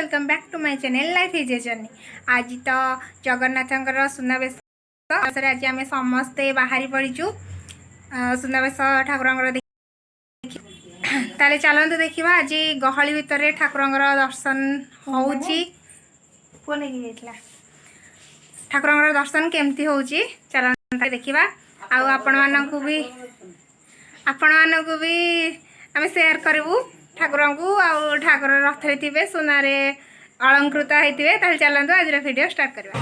Welcome back to my channel life is a journey. आज तो जगन्नाथ सुनावेश अवसर आज आम समस्ते बाहरी पड़ीचु सुनावेश ठाकुर ताले चलतु देखा आज गहली भितर ठाकुर दर्शन होउची ठाकुर दर्शन केमती होउची चलते देखा आपण मानकु भी आम शेयर करूँ ठाकुर को ठाकुर रथ थे सुनार अलंकृत होते चलते आज वीडियो स्टार्ट करवा।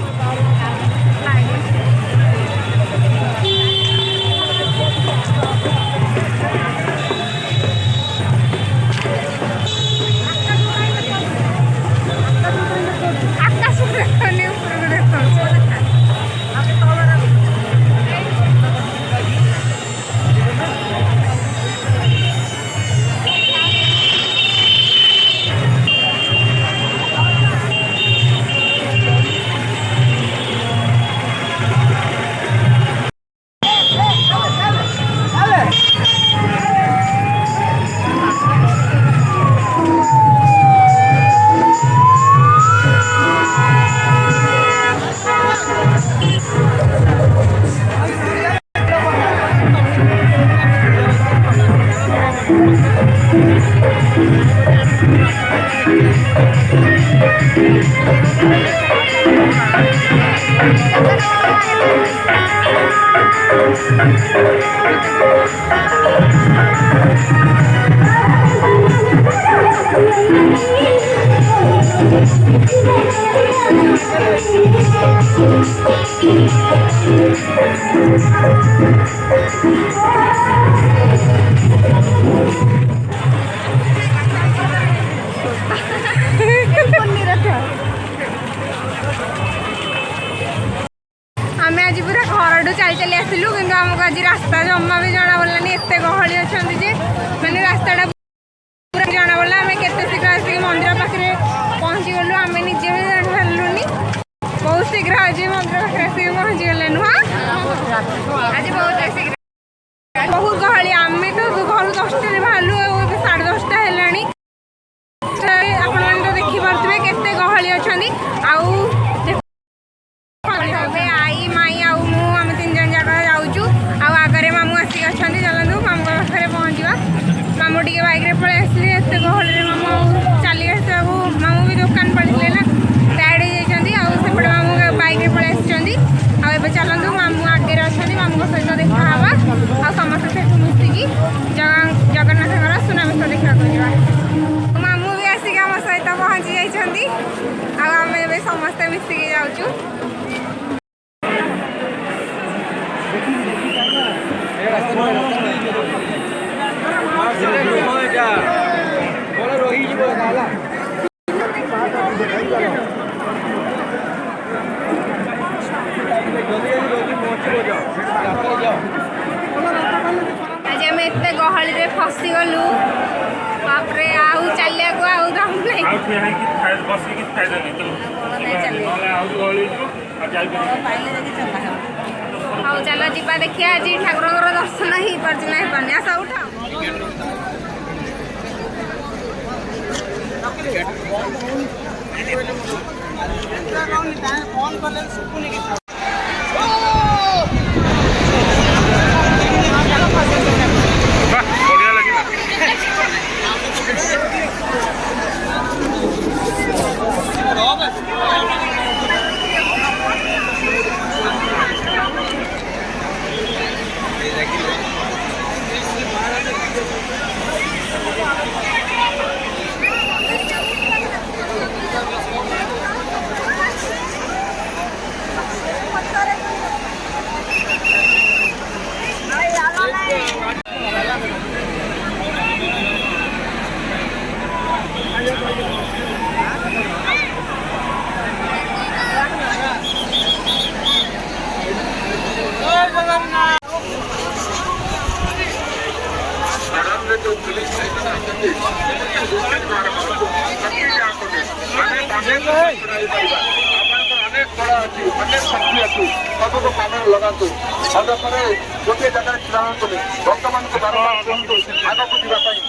आम आज पूरा घर चली चली आसलु कि आमको आज रास्ता जमा भी जना पड़ानी एत गहली अच्छा मैंने रास्ता पूरा जना पड़ा आम के शीघ्र आसिक मंदिर पाखे पहुँची गलु आम निजे भी जानी बहुत शीघ्र आज मंदिर पाखे आसिक पहुँची गले नुह आज बहुत गहली आम तो घर 10टा बाहरलु 10:30 है आप देखिपे केते गहली अच्छा आई माई आउ आम 3 जन जाक जाऊँ आगे मामू आसिक अच्छा चलतु मामू पाखे पहुँचा मामू टे बैक पलि आसली एत गहली मामू चली मामू भी दुकान पड़े ना टायर्ड होपटे मामू बैक पलि आसि चलतु मामू आगे अच्छा मामू सहित देखा आ समस्त से मिसिकी जगन्नाथ सुनावेश देखा मामू भी आसिक आम सहित पहुँची जाइए आम समस्ते मिसिकी जाऊँ। आज आम एत गहली फसी गलु तापरे आउ चलिया को आउ दम नहीं आउ चल जीवा देखिए आज ठाकुर दर्शन ही पार्टी आस उठा लगातु गोटे जगह छिड़ा भक्त मान को बारंबार कहतु आग को जावाई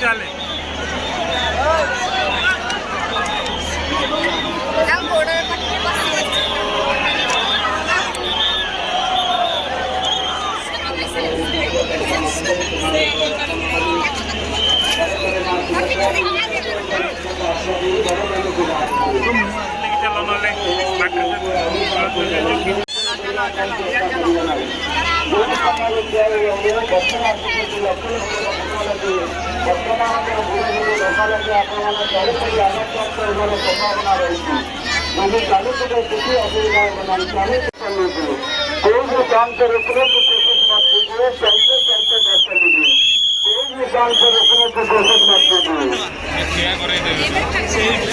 ଚାଲେ ଚାଲ ନହେଲେ कोई भी काम से रुकने की कोशिश मत कीजिए, चलते चलते रास्ता लीजिए। कोई भी काम से रुकने की कोशिश मत कीजिए।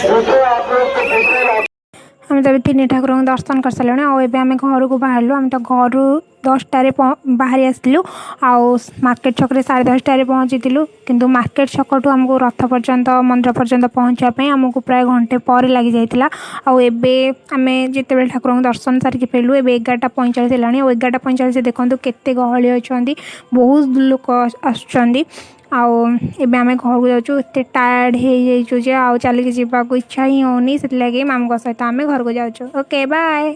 दूसरे आप लोग को दूसरे आम तो तीन ठाकुर दर्शन कर सारे आम घर को बाहर आम तो घर 10टार बाहरी आसलु मार्केट छक 10:30 पहुँची किंतु मार्केट छक ठू आमको रथ पर्यंत मंदिर पर्यंत पहुँचापी आमको प्राय घंटे पर लग जाता आम जिते ठाकुर दर्शन सारिक फेलु ए 11:45 है 11:45 देखो केते गहली अच्छा बहुत लोक आसुँच आम घर को जाऊँ एत टायर्ड हो चलिए जावाक इच्छा ही होनी से मामू सहित आम घर को जाऊँ ओके बाय।